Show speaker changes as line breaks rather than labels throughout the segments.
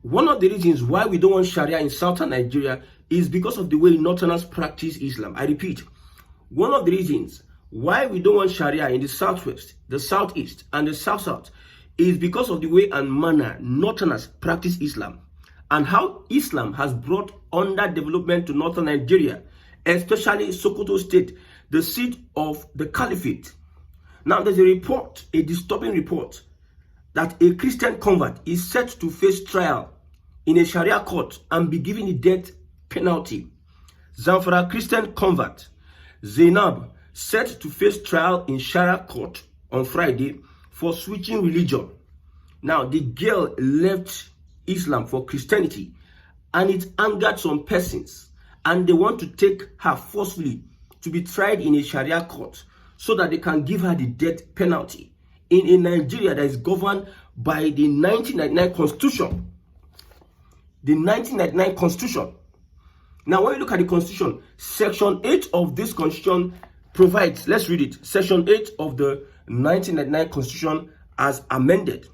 One of the reasons why we don't want Sharia in southern Nigeria is because of the way Northerners practice Islam. I repeat, one of the reasons why we don't want Sharia in the southwest, the southeast, and the south-south is because of the way and manner Northerners practice Islam and how Islam has brought underdevelopment to northern Nigeria, especially Sokoto State, the seat of the Caliphate. Now, there's a report, a disturbing report, that a Christian convert is set to face trial in a Sharia court and be given the death penalty. Zamfara Christian convert Zainab set to face trial in Sharia court on Friday for switching religion. Now, the girl left Islam for Christianity, and it angered some persons, and they want to take her forcefully to be tried in a Sharia court so that they can give her the death penalty in a Nigeria that is governed by the 1999 Constitution. The 1999 Constitution. Now, when you look at the Constitution, Section 8 of this Constitution provides, let's read it. Section 8 of the 1999 Constitution as amended.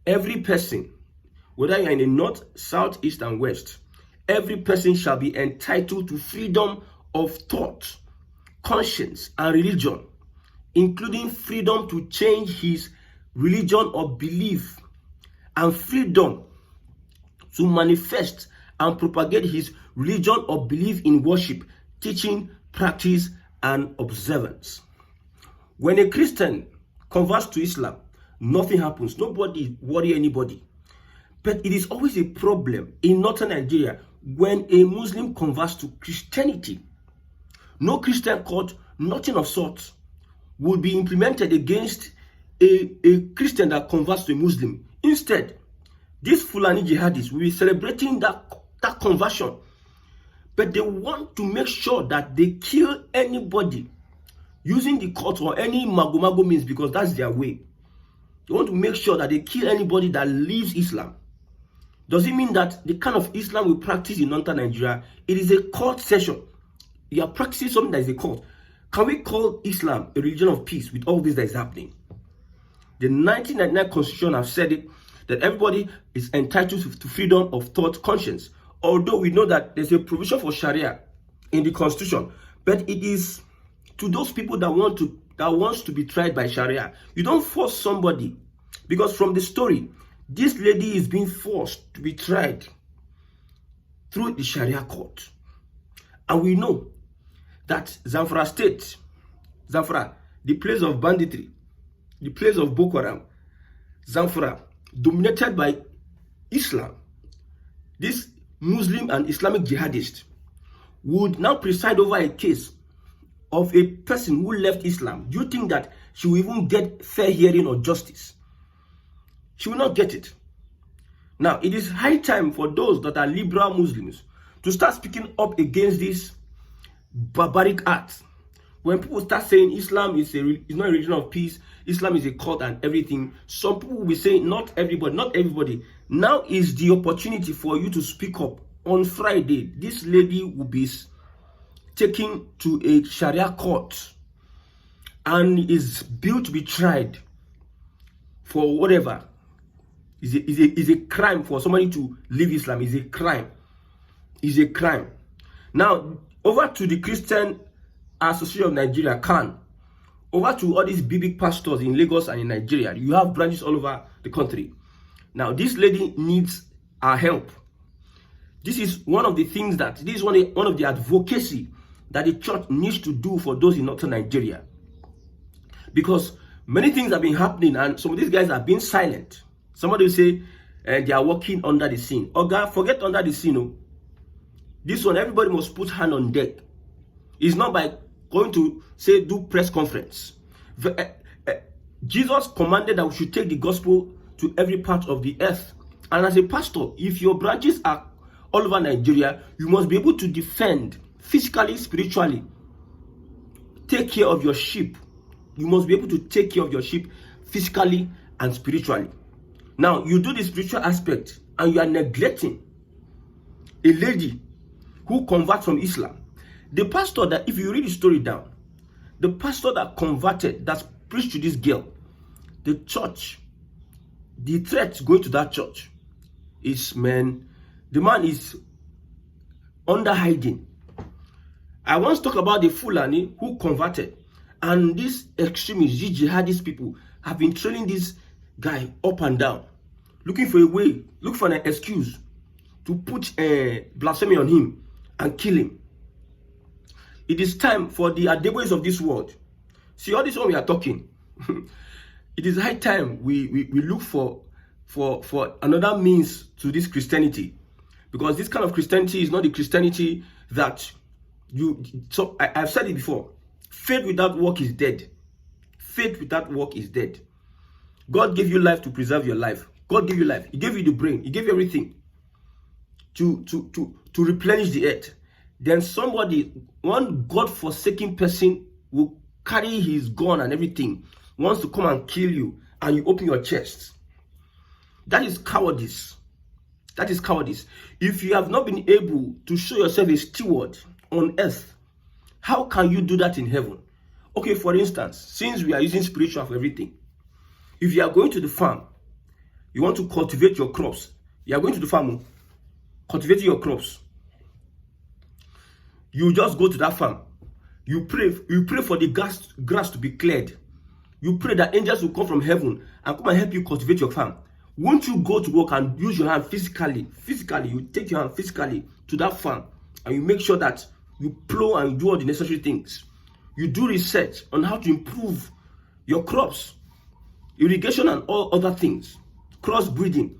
Every person, whether you're in the north, south, east, and west, every person shall be entitled to freedom of thought, conscience, and religion, including freedom to change his religion or belief, and freedom to manifest and propagate his religion or belief in worship, teaching, practice, and observance. When a Christian converts to Islam, nothing happens. Nobody worry anybody. But it is always a problem in northern Nigeria when a Muslim converts to Christianity. No Christian court, nothing of sorts, would be implemented against a Christian that converts to a Muslim. Instead, these Fulani jihadists will be celebrating that conversion. But they want to make sure that they kill anybody using the court or any mago means, because that's their way. They want to make sure that they kill anybody that leaves Islam. Does it mean that the kind of Islam we practice in northern Nigeria, it is a court session? You are practicing something that is a cult. Can we call Islam a religion of peace with all this that is happening? The 1999 Constitution has said it, that everybody is entitled to freedom of thought, conscience. Although we know that there's a provision for Sharia in the Constitution, but it is to those people that wants to be tried by Sharia. You don't force somebody, because from the story, this lady is being forced to be tried through the Sharia court. And we know that Zamfara State, Zamfara, the place of banditry, the place of Boko Haram, Zamfara, dominated by Islam, this Muslim and Islamic jihadist would now preside over a case of a person who left Islam. Do you think that she will even get fair hearing or justice? She will not get it. Now, it is high time for those that are liberal Muslims to start speaking up against this barbaric act. When people start saying Islam is not a religion of peace, Islam is a cult and everything, some people will be saying not everybody. Now is the opportunity for you to speak up. On Friday, this lady will be taken to a Sharia court and is built to be tried for whatever. Is a crime for somebody to leave Islam. Is a crime. Is a crime. Now, over to the Christian Association of Nigeria, CAN. Over to all these big pastors in Lagos and in Nigeria. You have branches all over the country. Now, this lady needs our help. This is one of the things this is one of the advocacy that the church needs to do for those in northern Nigeria. Because many things have been happening and some of these guys have been silent. Somebody will say they are working under the scene. Oh God, forget under the scene. Oh. This one, everybody must put hand on deck. It's not by going to say do press conference. Jesus commanded that we should take the gospel to every part of the earth. And as a pastor, if your branches are all over Nigeria, you must be able to defend physically, spiritually. Take care of your sheep. You must be able to take care of your sheep physically and spiritually. Now, you do the spiritual aspect and you are neglecting a lady who converts from Islam. The pastor that, if you read the story down, the pastor that converted, that preached to this girl, the church, the threat going to that church is, man, the man is under hiding. I once talked about the Fulani who converted, and these extremists, these jihadist people, have been trailing this guy up and down, looking for a way, look for an excuse to put blasphemy on him and kill him. It is time for the Adeboys of this world. See, all this one we are talking. It is high time we look for another means to this Christianity, because this kind of Christianity is not the Christianity that I've said it before. Faith without work is dead. Faith without work is dead. God gave you life to preserve your life. God gave you life. He gave you the brain. He gave you everything to replenish the earth. Then one God-forsaken person will carry his gun and everything, wants to come and kill you, and you open your chest. That is cowardice. That is cowardice. If you have not been able to show yourself a steward on earth, how can you do that in heaven? Okay, for instance, since we are using spiritual for everything, if you are going to the farm, you want to cultivate your crops, you are going to the farm, cultivating your crops, you just go to that farm, you pray for the grass to be cleared, you pray that angels will come from heaven and come and help you cultivate your farm. Won't you go to work and use your hand physically, you take your hand physically to that farm, and you make sure that you plow and do all the necessary things. You do research on how to improve your crops, irrigation and all other things, cross breeding.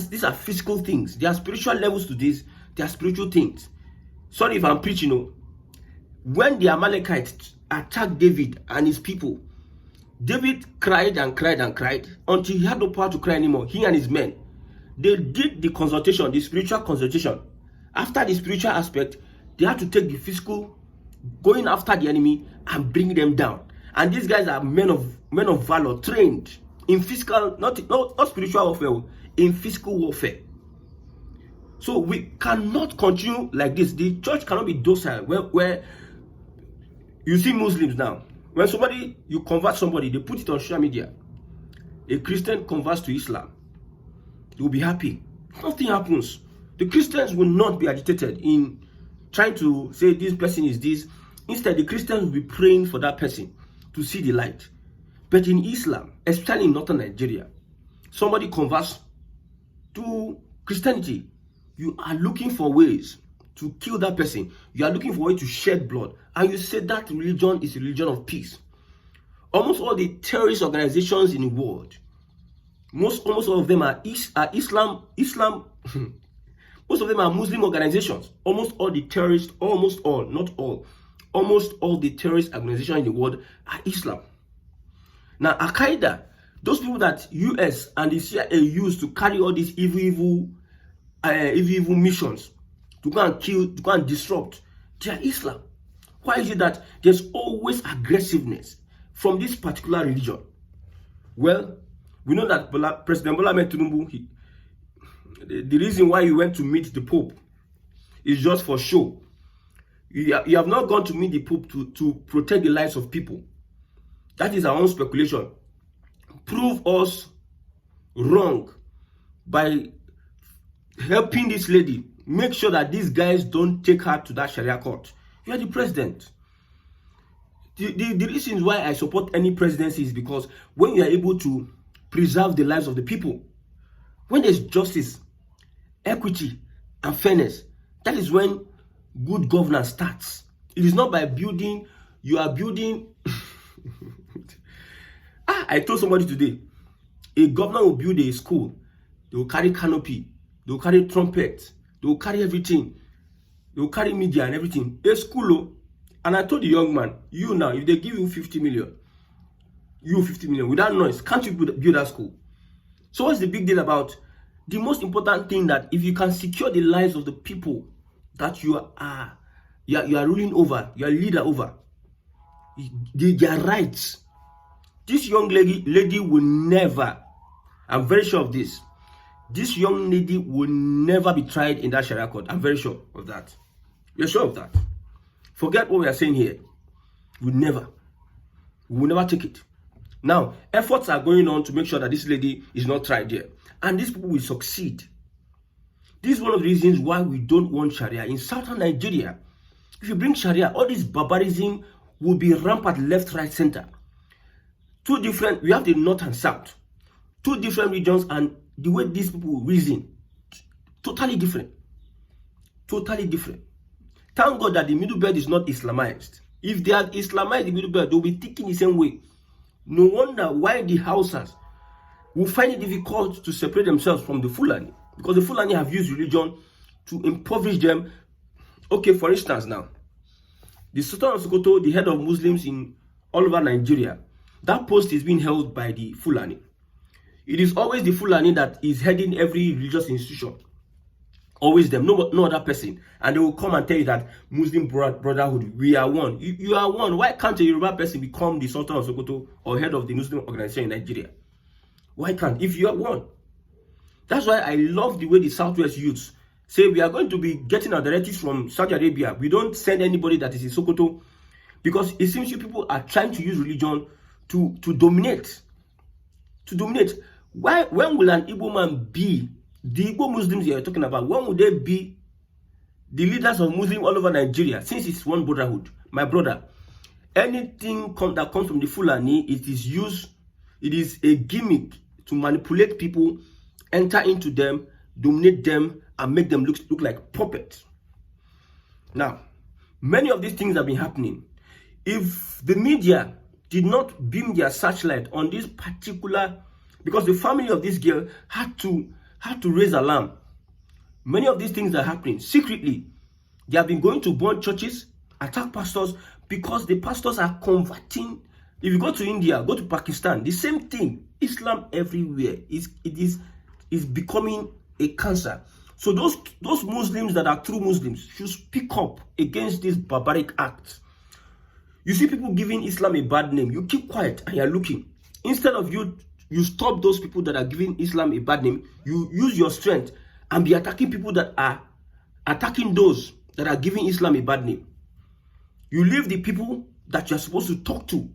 These are physical things. There are spiritual levels to this. There are spiritual things. Sorry if I'm preaching. When the Amalekites attacked David and his people, David cried and cried and cried until he had no power to cry anymore. He and his men, they did the consultation, the spiritual consultation. After the spiritual aspect, they had to take the physical, going after the enemy and bring them down. And these guys are men of valor, trained in physical, not spiritual warfare, in physical warfare. So we cannot continue like this. The church cannot be docile. Where you see Muslims now, when you convert somebody, they put it on social media. A Christian converts to Islam, they will be happy. Nothing happens. The Christians will not be agitated in trying to say this person is this. Instead, the Christians will be praying for that person to see the light. But in Islam, especially in northern Nigeria, somebody converts to Christianity, you are looking for ways to kill that person. You are looking for ways to shed blood. And you say that religion is a religion of peace. Almost all the terrorist organizations in the world, almost all of them are Islam. Most of them are Muslim organizations. Almost all the terrorist organizations in the world are Islam. Now, Al-Qaeda, those people that US and the CIA use to carry all these evil missions to go and kill, to go and disrupt, they are Islam. Why is it that there's always aggressiveness from this particular religion? Well, we know that President Bola Ahmed Tinubu, the reason why he went to meet the Pope is just for show. You have not gone to meet the Pope to protect the lives of people. That is our own speculation. Prove us wrong by helping this lady. Make sure that these guys don't take her to that Sharia court. You are the president. The reasons why I support any presidency is because when you are able to preserve the lives of the people, when there's justice, equity, and fairness, that is when good governance starts. It is not by building, you are building. I told somebody today, a governor will build a school, they will carry canopy, they will carry trumpet, they will carry everything, they will carry media and everything. A school, and I told the young man, you now, if they give you 50 million, without noise, can't you build that school? So what's the big deal about? The most important thing that if you can secure the lives of the people that you are ruling over, you are leader over, their rights. This young lady will never, I'm very sure of this, this young lady will never be tried in that Sharia court. I'm very sure of that. You're sure of that? Forget what we are saying here. We will never take it. Now, efforts are going on to make sure that this lady is not tried there. and these people will succeed. This is one of the reasons why we don't want Sharia. In southern Nigeria, if you bring Sharia, all this barbarism will be rampant left, right, center. Two different, we have the north and south. Two different regions, and the way these people reason, totally different. Totally different. Thank God that the Middle Belt is not Islamized. If they had Islamized the Middle Belt, they'll be thinking the same way. No wonder why the Hausas will find it difficult to separate themselves from the Fulani. Because the Fulani have used religion to impoverish them. Okay, for instance now, the Sultan of Sokoto, the head of Muslims in all over Nigeria, that post is being held by the Fulani. It is always the Fulani that is heading every religious institution. Always them, no other person. And they will come and tell you that Muslim brotherhood, we are one. You are one. Why can't a Yoruba person become the Sultan of Sokoto or head of the Muslim organization in Nigeria? Why can't? If you are one. That's why I love the way the Southwest youths say we are going to be getting our directives from Saudi Arabia. We don't send anybody that is in Sokoto, because it seems you people are trying to use religion to dominate. To dominate. Why? When will an Igbo man be the Igbo Muslims you are talking about? When will they be the leaders of Muslims all over Nigeria? Since it's one brotherhood, my brother, anything that comes from the Fulani, it is a gimmick to manipulate people, enter into them, dominate them, and make them look like puppets. Now, many of these things have been happening. If the media did not beam their searchlight on this particular, because the family of this girl had to raise alarm. Many of these things are happening secretly. They have been going to burn churches, attack pastors, because the pastors are converting. If you go to India, go to Pakistan, the same thing. Islam everywhere is becoming a cancer. So those Muslims that are true Muslims should speak up against this barbaric act. You see people giving Islam a bad name. You keep quiet and you're looking. Instead of you stop those people that are giving Islam a bad name, you use your strength and be attacking people that are attacking those that are giving Islam a bad name. You leave the people that you're supposed to talk to.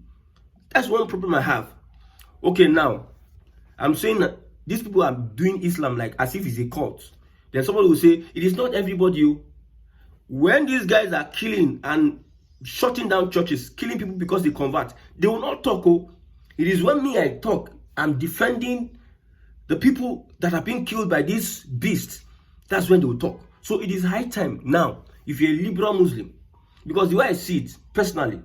That's one problem I have. Okay, now, I'm saying that these people are doing Islam like as if it's a cult. Then somebody will say, it is not everybody. When these guys are killing and shutting down churches, killing people because they convert, they will not talk. Oh, it is when me, I talk, I'm defending the people that are being killed by these beasts. That's when they will talk. So it is high time now, if you're a liberal Muslim, because the way I see it personally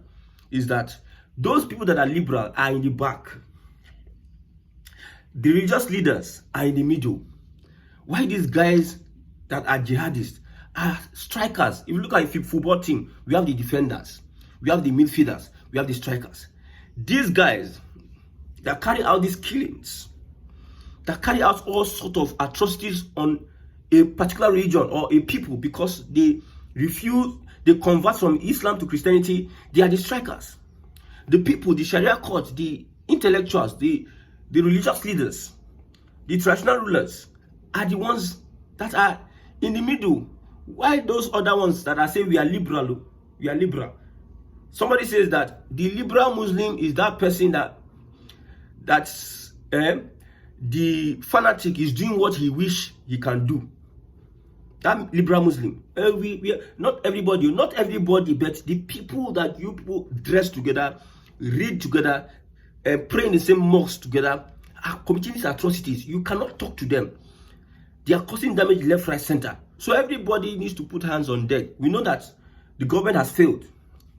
is that those people that are liberal are in the back. The religious leaders are in the middle. Why these guys that are jihadists are strikers? If you look at a football team, we have the defenders, we have the midfielders, we have the strikers. These guys that carry out these killings, that carry out all sorts of atrocities on a particular religion or a people because they convert from Islam to Christianity, they are the strikers. The people, the Sharia court, the intellectuals, the religious leaders, the traditional rulers are the ones that are in the middle. Why those other ones that are saying we are liberal? We are liberal. Somebody says that the liberal Muslim is that person that's the fanatic is doing what he wish he can do. That liberal Muslim. We not everybody, but the people that you people dress together, read together, pray in the same mosque together, are committing these atrocities. You cannot talk to them. They are causing damage left, right, center. So everybody needs to put hands on deck. We know that the government has failed.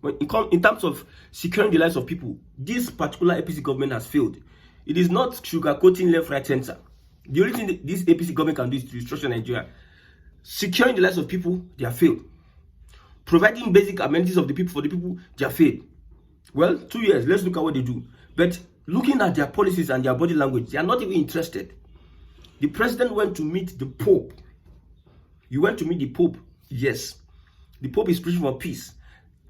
In terms of securing the lives of people, this particular APC government has failed. It is not sugarcoating left, right, center. The only thing this APC government can do is to restructure Nigeria. Securing the lives of people, they have failed. Providing basic amenities of the people for the people, they have failed. Well, 2 years, let's look at what they do. But looking at their policies and their body language, they are not even interested. The president went to meet the Pope. You went to meet the Pope, yes. The Pope is preaching for peace.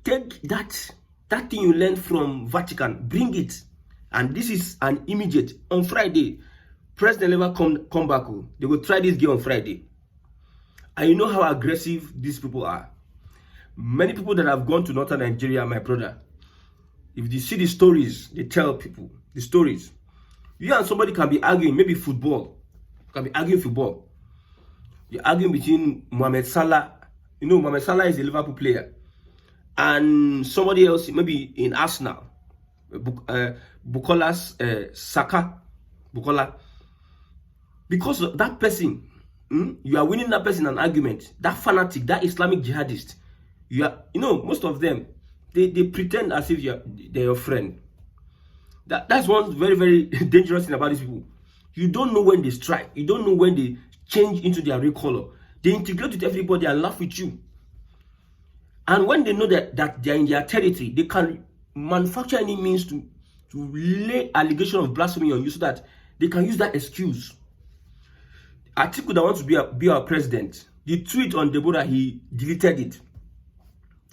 Take that thing you learned from Vatican, bring it. And this is an immediate. On Friday, president never come back. They will try this game on Friday. And you know how aggressive these people are. Many people that have gone to northern Nigeria, my brother, if they see the stories, they tell people, the stories. You and somebody can be arguing, maybe football. You can be arguing football. You're arguing between Mohamed Salah. You know, Mohamed Salah is a Liverpool player. And somebody else, maybe in Arsenal. Bukola's Saka. Bukola. Because of that person, you are winning that person an argument. That fanatic, that Islamic jihadist. Most of them, they pretend as if they're your friend. That's one very, very dangerous thing about these people. You don't know when they strike. You don't know when they change into their real color. They integrate with everybody and laugh with you. And when they know that they're in their territory, they can manufacture any means to lay allegation of blasphemy on you so that they can use that excuse. Atiku that wants to be our president, the tweet on Deborah, he deleted it.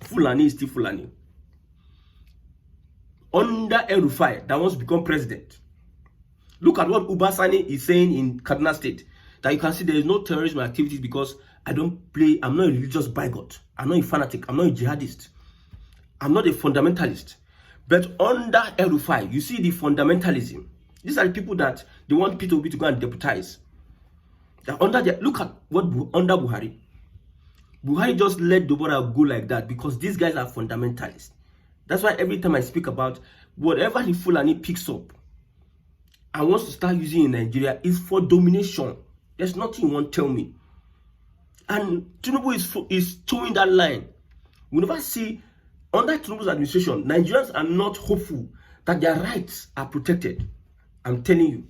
Fulani is still Fulani. Under El-Rufai that wants to become president. Look at what Ubasani is saying in Kaduna State. That you can see there is no terrorism activities because I'm not a religious bigot. I'm not a fanatic. I'm not a jihadist. I'm not a fundamentalist. But under El-Rufai, you see the fundamentalism. These are the people that they want P2B to go and deputize. Look at what under Buhari. Buhari just let Deborah go like that because these guys are fundamentalists. That's why every time I speak about whatever the Fulani picks up and wants to start using in Nigeria is for domination. There's nothing you won't tell me. And Tinubu is towing that line. We never see, under Tinubu's administration, Nigerians are not hopeful that their rights are protected. I'm telling you.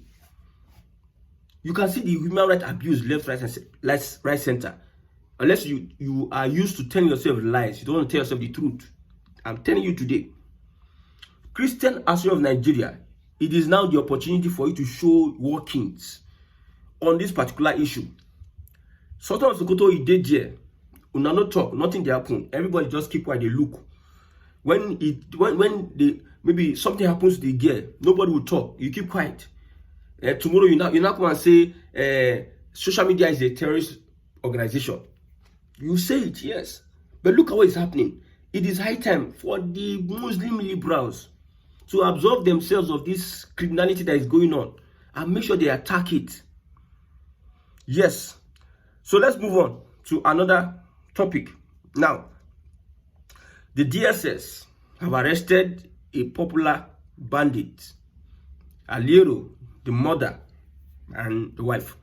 You can see the human rights abuse left, right, center. Unless you are used to telling yourself lies. You don't want to tell yourself the truth. I'm telling you today. Christian Association of Nigeria, it is now the opportunity for you to show workings on this particular issue. Sultan of Sokoto, he did here. Una no talk, nothing they happen. Everybody just keep quiet, they look. When maybe something happens to the girl, nobody will talk. You keep quiet. Tomorrow you not come and say social media is a terrorist organization. You say it, yes. But look at what is happening. It is high time for the Muslim liberals to absorb themselves of this criminality that is going on and make sure they attack it. Yes. So let's move on to another topic. Now, the DSS have arrested a popular bandit, Aliero, the mother and the wife.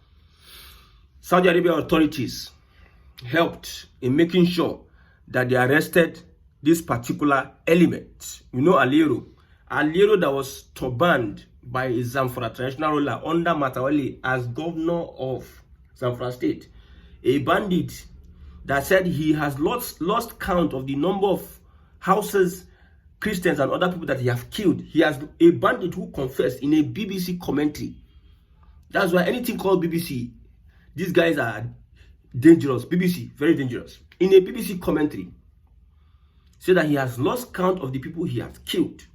Saudi Arabia authorities helped in making sure that they arrested this particular element. You know Aliero that was turbaned by a Zamfara traditional ruler under Matawali as governor of Zamfara State. A bandit that said he has lost count of the number of houses, Christians and other people that he have killed. He has a bandit who confessed in a BBC commentary. That's why anything called BBC, these guys are dangerous. BBC, very dangerous. In a BBC commentary, said that he has lost count of the people he has killed.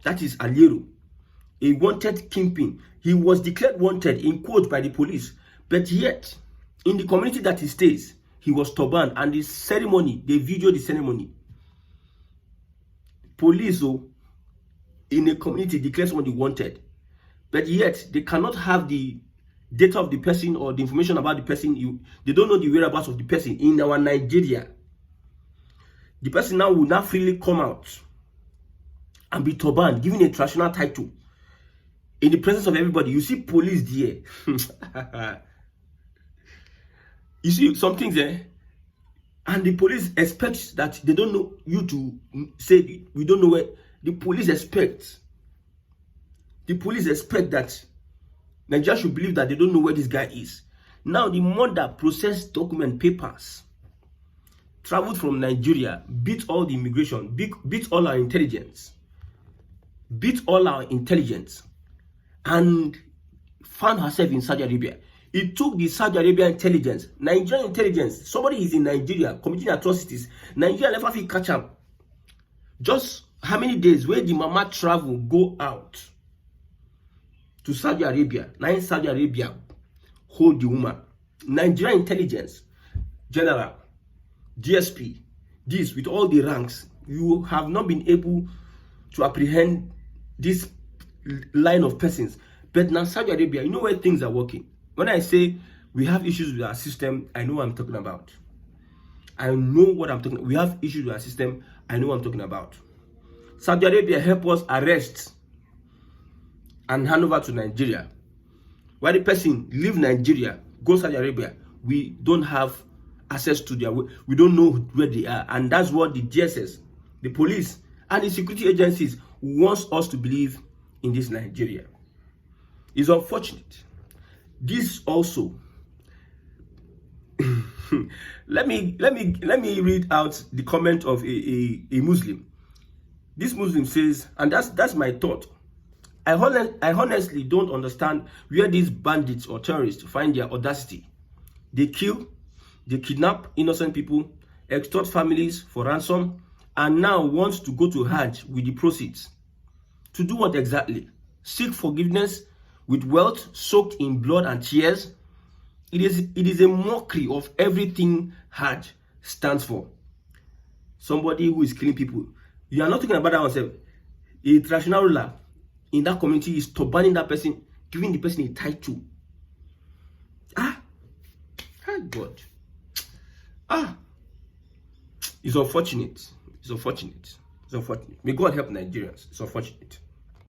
That is Aliero, a wanted kingpin. He was declared wanted in quotes by the police, but yet in the community that he stays, he was turbaned, and the ceremony, they videoed the ceremony. Police, in a community, declares somebody wanted, but yet they cannot have the data of the person or the information about the person. They don't know the whereabouts of the person in our Nigeria. The person now will not freely come out and be turbaned, given a traditional title in the presence of everybody. You see police there. You see some things there, and the police expects that they don't know you to say we don't know where. The police expect that Nigeria should believe that they don't know where this guy is. Now the mother processed document papers, traveled from Nigeria, beat all the immigration, beat all our intelligence, and found herself in Saudi Arabia. It took the Saudi Arabia intelligence, Nigerian intelligence. Somebody is in Nigeria committing atrocities. Nigeria never catch up. Just how many days where the mama travel go out to Saudi Arabia? Now in Saudi Arabia, hold the woman. Nigerian intelligence, general, DSP, this with all the ranks, you have not been able to apprehend this line of persons. But now Saudi Arabia, you know where things are working. When I say we have issues with our system, I know what I'm talking about. I know what I'm talking about. We have issues with our system. I know what I'm talking about. Saudi Arabia help us arrest and hand over to Nigeria. While the person leave Nigeria, go Saudi Arabia, we don't have access to their, we don't know where they are. And that's what the DSS, the police, and the security agencies wants us to believe in this Nigeria. It's unfortunate. This also, let me read out the comment of a Muslim. This Muslim says, and that's my thought. I honestly don't understand where these bandits or terrorists find their audacity. They kill, they kidnap innocent people, extort families for ransom, and now want to go to Hajj with the proceeds. To do what exactly? Seek forgiveness with wealth soaked in blood and tears? It is a mockery of everything Hajj stands for. Somebody who is killing people. You are not talking about that oneself. A traditional ruler in that community is turbaning that person, giving the person a title. God. It's unfortunate. It's unfortunate. It's unfortunate. May God help Nigerians. It's unfortunate.